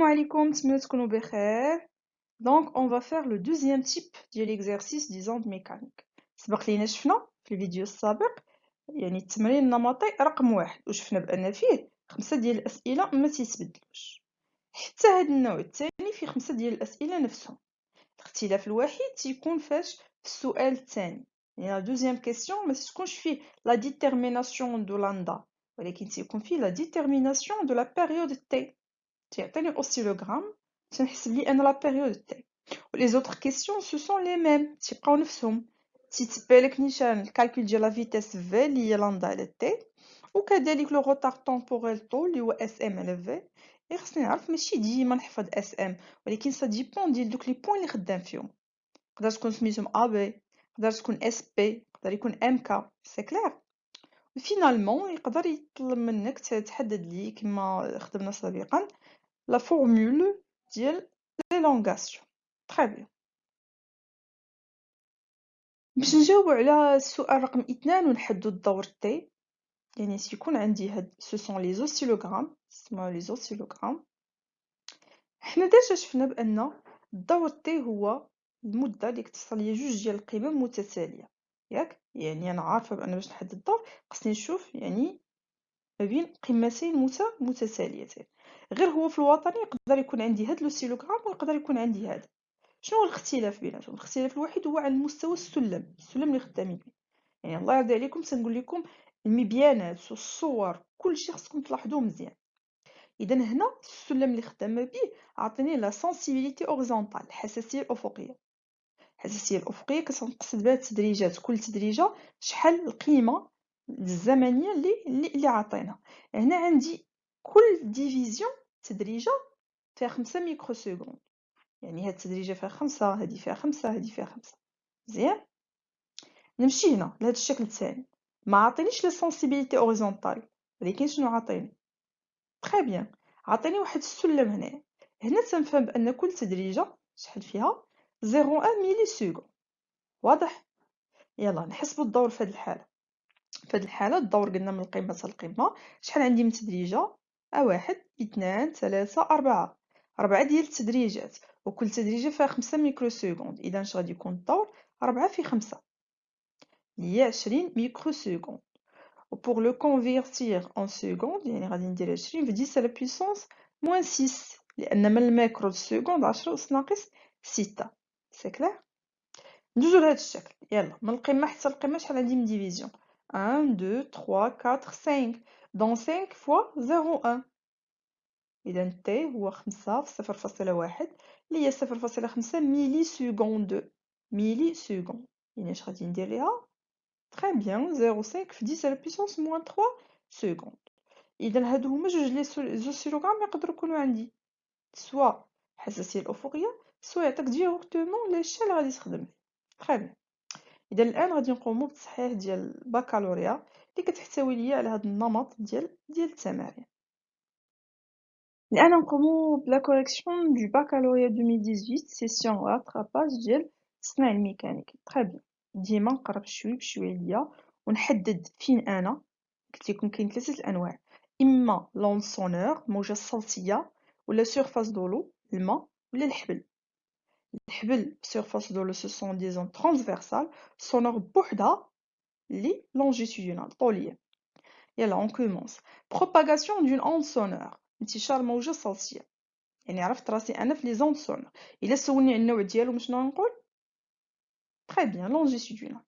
Salam alaikum, تكونوا بخير. Donc on va faire le deuxième type de l'exercice des ondes mécaniques. سبق لينا شفنا في الفيديو السابق يعني التمرين النمطي رقم 1 وشفنا بأن فيه 5 ديال الأسئلة ما تيتبدلوش. حتى هاد النوع الثاني فيه 5 ديال الأسئلة نفسهم. الاختلاف الوحيد تيكون فاش في السؤال الثاني. يعني لا دوزيام كيسيون ما تكونش فيه لا ديتيرميناسيون دو لاندا ولكن تيكون فيه لا ديتيرميناسيون دو لا بيريود تي. تعطيني اوسيلوغرام تنحسب لي انا لا بيريود تاعي ولي زوتر كيسيون سو سون لي ميم تيبقاو نفسهم تيتبع لك نيشان الكالكول ديال لا فيتيس في اللي هي لامدا على تي وكذلك لو روتار طومبوريل طو اللي هو اس ام على في. خصني نعرف ماشي ديما نحفظ اس ام ولكن سا ديبون ديال دوك لي بوين اللي خدام فيهم. تقدر تكون سميتهم ا بي، تقدر تكون اس بي، تقدر يكون ام كا. سي كلير. فينالمون يقدر يطلب منك تحدد لي كما خدمنا سابقا la formule ديال l'élongation. Très bien. باش نجاوبو على السؤال رقم 2 ونحدو الدور تي يعني سيكون عندي هاد سو سون لي زوسيلوغرام اسمها لي زوسيلوغرام. حنا ديجا شفنا بان الدور تي هو المده اللي كتصل ليا جوج ديال القيم متتاليه ياك. يعني انا عارفه بان باش نحدد الدور خصني نشوف يعني ما بين قيمتين متتاليتين. غير هو في الوطني يقدر يكون عندي هاد لوسيلوغرام ويقدر يكون عندي هذا. شنو هو الاختلاف بيناتهم؟ الاختلاف الوحيد هو على مستوى السلم اللي خدامين به. يعني الله يرضي عليكم تنقول لكم المبيانات والصور كلشي خصكم تلاحظوه مزيان. اذا هنا السلم اللي خدامه به عطيني لا سنسيبيليتي اوريزونتال الحساسيه الافقيه. الحساسيه الافقيه كتنقصد بها التدريجات كل تدريجه شحال القيمه الزمنيه اللي عطينا. هنا عندي كل ديفيزيون تدريجه فيها 5 ميكرو سكوند. يعني هاد التدريجة فيها 5 هادي فيها 5 هادي فيها 5. مزيان نمشي هنا لهاد الشكل الثاني ما عطينيش لا سنسيبيليتي اوريزونتال ولكن شنو عطيني تري بيان عطيني واحد السلم هنا تنفهم بان كل تدريجة شحال فيها 0.1 ميلي سكوند. واضح. يلا نحسبوا الدور في هاد الحالة. في هاد الحالة الدور قلنا من القمة حتى القمة شحال عندي من تدريجة 1 2 3 4 4 ديال التدريجات وكل تدريجة فيها 5 ميكرو سكوند. إذا اش غادي يكون الدور 4 في 5 هي 20 ميكرو سكوند. و pour le convertir en seconde يعني غادي ندير 20 في 10 على puissance moins 6 لأن من الميكرو للسكوند 10 أس ناقص 6. سي كلير. ندوزو لهاد الشكل. يلا من القمة حتى القمة شحال عندي من ديفيزيون 1 2 3 4 5 دون 5 فوا 0.1. إذا تي هو 5 في 0.1 اللي هي 0.5 ميلي سكوند. ميلي سكوند يعني اش غادي ندير ليها تري بيان 0.5 في 10 على بيسونس موان 3 سكوند. إذا هادو هما جوج لي زوسيلوغرام يقدروا يكونوا عندي سوا الحساسية الأفقية سوا يعطيك ديريكتومون لاشين اللي غادي تخدم. تري بيان. إذا الآن غادي نقومو بالتصحيح ديال البكالوريا اللي كتحتوي ليا على هاد النمط ديال التمارين. الآن نقومو بلا كوريكسيون دو بكالوريا 2018 سيسيون راتراباج ديال التصنيع الميكانيكي. تري بيان. ديما نقرب شوي بشويه ليا ونحدد فين انا. قلت لكم كاين 3 الانواع اما لوند سونور الموجه الصوتيه ولا سيرفاس دولو الماء ولا الحبل. الحبل سيرفاس دولو سو سون دي زون ترانسفيرسال سونور بوحدها لي لونجيتودينال طوليه. يلا اون كومونس. بروباغاسيون دون اون سونور انتشار موجه صوتيه. يعني عرفت راسي انا في لي زون سونور. الا سولني على النوع ديالو شنو نقول تري بيان لونجيتودينال.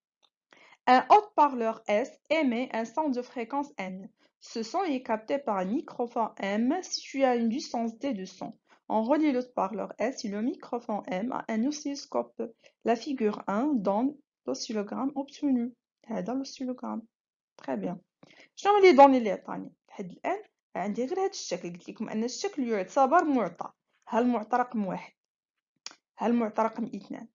Un haut-parleur S émet un son de fréquence N. Ce son est capté par un microphone M situé à une distance D de son. On relie le haut-parleur S et le microphone M à un oscilloscope. La figure 1 donne l'oscillogramme obtenu. هذا l'oscillogramme. Très bien. شنو هما لي دوني اللي عطاني لحد الآن؟ عندي غير هذا الشكل. قلت لكم أن الشكل يعتبر معطى. ها المعطى رقم 1 ها المعطى رقم 2.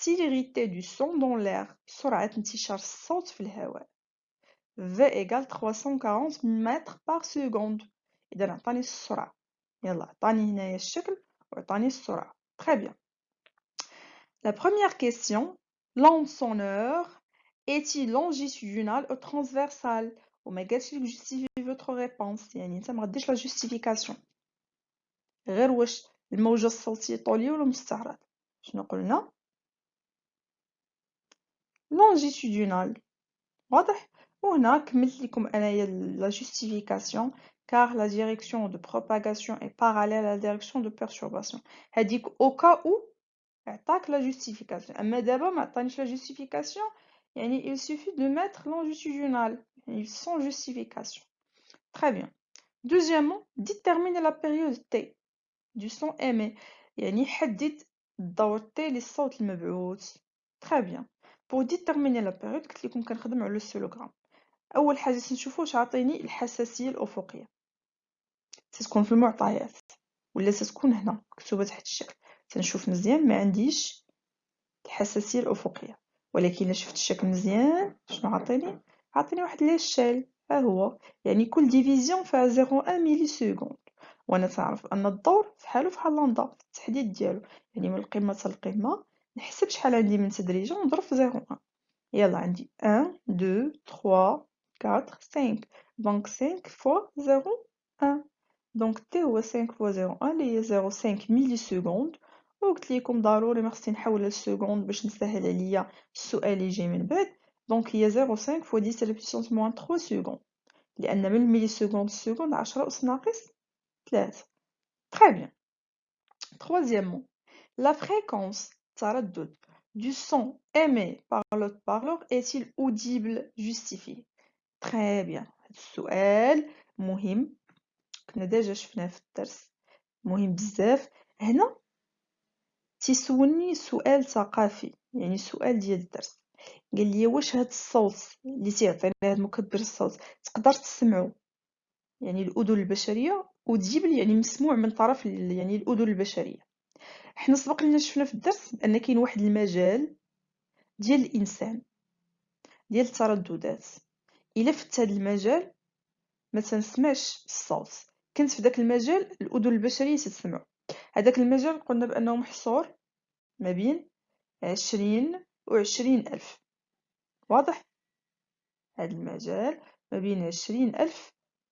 Célérité du son dans l'air سرعة انتشار الصوت في الهواء V égale 340 mètres par seconde. إذا عطاني السرعة. يلا عطاني هنايا الشكل وعطاني السرعة. Très bien. La première question, l'onde sonore est-il longitudinale ou transversale؟ وما قالش لك justifie votre réponse يعني انت ما غديرش la justification. غير واش الموجة الصوتية طولية ولا مستعرضة. شنو قلنا؟ longitudinal. واضح؟ وهنا كملت لكم انايا la justification car la direction de propagation est parallèle à la direction de perturbation. هذيك au cas où عطاك la justification. اما دابا ما عطانيش la justification، يعني il suffit de mettre longitudinal يعني sans justification. Très bien. Deuxièmement, déterminer la période T du son émis، يعني حدد الدور T للصوت المبعوث. Très bien. Pour déterminer la période قلت لكم كنخدم على السيلوغرام. اول حاجه تنشوفو واش عاطيني الحساسيه الافقيه، تتكون في المعطيات ولا تتكون هنا مكتوبه تحت الشكل. تنشوف مزيان ما عنديش الحساسيه الافقيه، ولكن الا شفت الشكل مزيان شنو عاطيني واحد ليشيل. ها هو يعني كل ديفيزيون فيها 0.1 ملي سكوند، وانا تعرف ان الدور فحالو فحال لندا في التحديد ديالو، يعني من القمه حتى القمه نحسب شحال عندي من تدريجه ونضرب في 0.1. يلا عندي 1 2 3 4 5، دونك 5 fois 0.1، دونك t هو 5 fois 0.1 اللي هي 0.5 ملي سكوند. وقلت لكم ضروري ما خصني نحولها للسكوند باش نسهل عليا السؤال اللي جاي من بعد. دونك هي 0.5 fois 10 à la puissance moins 3 سكوند، لان من الملي سكوند السكوند 10 أس ناقص 3. Très bien. Troisièmement, la fréquence تردد du son émis par l'haut-parleur est-il audible justifié؟ Très bien. السؤال مهم، كنا ديجا شفناه في الدرس، مهم بزاف. هنا تيسولني سؤال ثقافي، يعني سؤال ديال الدرس. قال لي واش هاد الصوت اللي تيعطينا هاد مكبر الصوت تقدر تسمعو، يعني الاذن البشريه audible يعني مسموع من طرف يعني الاذن البشريه. حنا سبق لنا شفنا في الدرس بان كاين واحد المجال ديال الانسان ديال الترددات، الا فت هذا المجال ما تنسمعش الصوت. كنت في داك المجال الاذن البشريه تسمع. هذاك المجال قلنا بانه محصور ما بين 20 و20 الف. واضح؟ هذا المجال ما بين 20 الف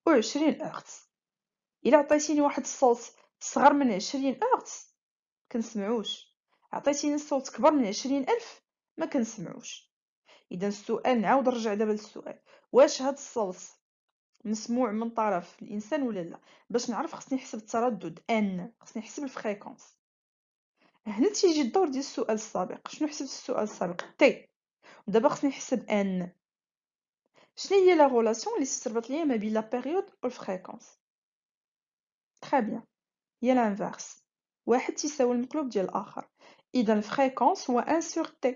و20 هرتز. الا عطيتيني واحد الصوت صغر من 20 هرتز كنسمعوش، عطيتيني الصوت كبر من 20 الف ما كنسمعوش. اذا السؤال نعاود نرجع دابا للسؤال، واش هاد الصوت مسموع من طرف الانسان ولا لا؟ باش نعرف خصني نحسب التردد خصني نحسب الفريكونس. هنا تيجي الدور ديال السؤال السابق. شنو حسبت في السؤال السابق؟ تي. ودابا خصني نحسب شنو هي لا غولاسيون اللي تربط ليا ما بين لا بيريود والفريكونس؟ تري بيان، هي لانفيرس، واحد تيساوي المقلوب ديال الاخر. اذا الفريكونس هو 1 سور تي،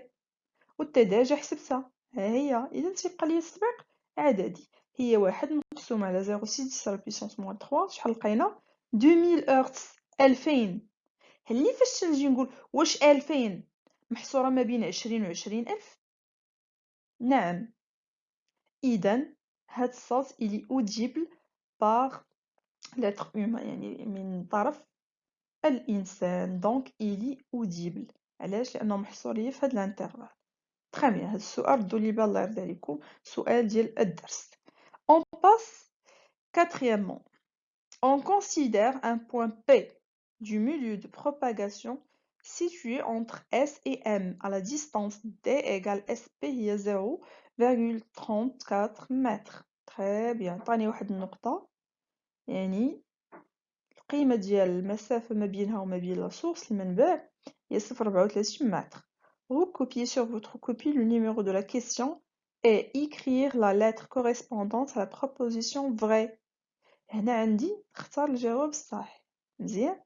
والتي ديجا حسبتها ها هي. اذا تيبقى لي السباق عددي، هي واحد مقسوم على 0.6 على بيسونس موان 3. شحال لقينا؟ 2000 هرتز، 2000. اللي فاش نجي نقول واش 2000 محصورة ما بين 20 و 20 ألف؟ نعم. إذا هاد الصوت إلي أوديبل باغ لتر هومان، يعني من طرف الإنسان، دونك إلي أوديبل. علاش؟ لأنه محصور ليا في هاد الانترفال. تخي بيان، هاد السؤال ردوا لي بال الله يرضي عليكم، سؤال ديال الدرس. On passe quatrièmement. On considère un point P du milieu de propagation situé entre S et M à la distance D égale SP هي 0,34 متر. Très bien. عطاني واحد النقطة، يعني القيمة ديال المسافة ما بينها وما بين لا سورس المنبع هي 0,34 متر. Recopiez sur votre copie le numéro de la question et écrire la lettre correspondante à la proposition vraie. هنا عندي اختار الجواب الصحيح. مزيان.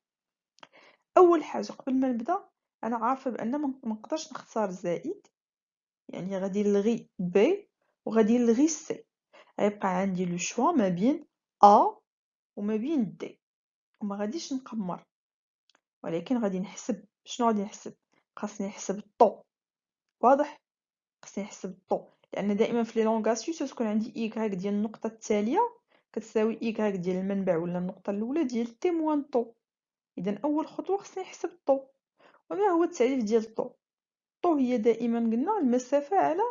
اول حاجه قبل ما نبدا انا عارفه بان ما نقدرش نختار زائد، يعني غادي نلغي بي وغادي نلغي سي. غيبقى عندي لو شوا ما بين ا وما بين دي، وما غاديش نقمر، ولكن غادي نحسب. شنو غادي نحسب؟ خاصني نحسب الطو. واضح؟ خاصني نحسب الطو، لان دائما في لي لونغاسيو تكون عندي ايكغيك ديال النقطه التاليه كتساوي ايكغيك ديال المنبع ولا النقطه الاولى ديال تي موان طو. اذا اول خطوه خصني نحسب الطو. وما هو التعريف ديال الطو؟ الطو هي دائما قلنا المسافه على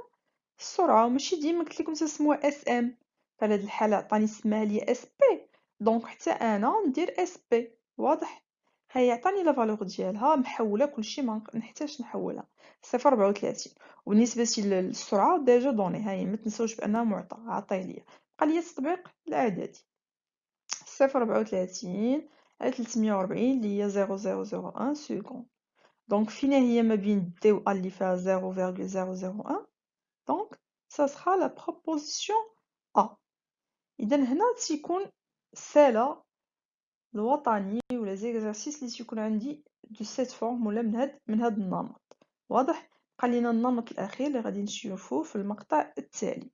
السرعه، وماشي ديما قلت لكم تسموها اس ام. فهاد الحاله عطاني سماها لي اس بي، دونك حتى انا ندير اس بي. واضح؟ هي عطاني لا فالور ديالها محوله كلشي ما نحتاجش نحولها 0.34. وبالنسبه للسرعه ديجا دوني هاي ما تنساوش بانها معطى عطيه ليا. بقى ليا التطبيق الاعدادي 0.34 على 340 اللي هي 0.001 سكوند. دونك فينا هي ما بين دي و اللي فيها 0.001. دونك ça sera la proposition A. اذا هنا تيكون سالا الوطني ولا زيكزارسيس اللي تيكون عندي دو سيت فورم ولا من هاد النمط. واضح؟ بقى لينا النمط الاخير اللي غادي نشوفوه في المقطع التالي.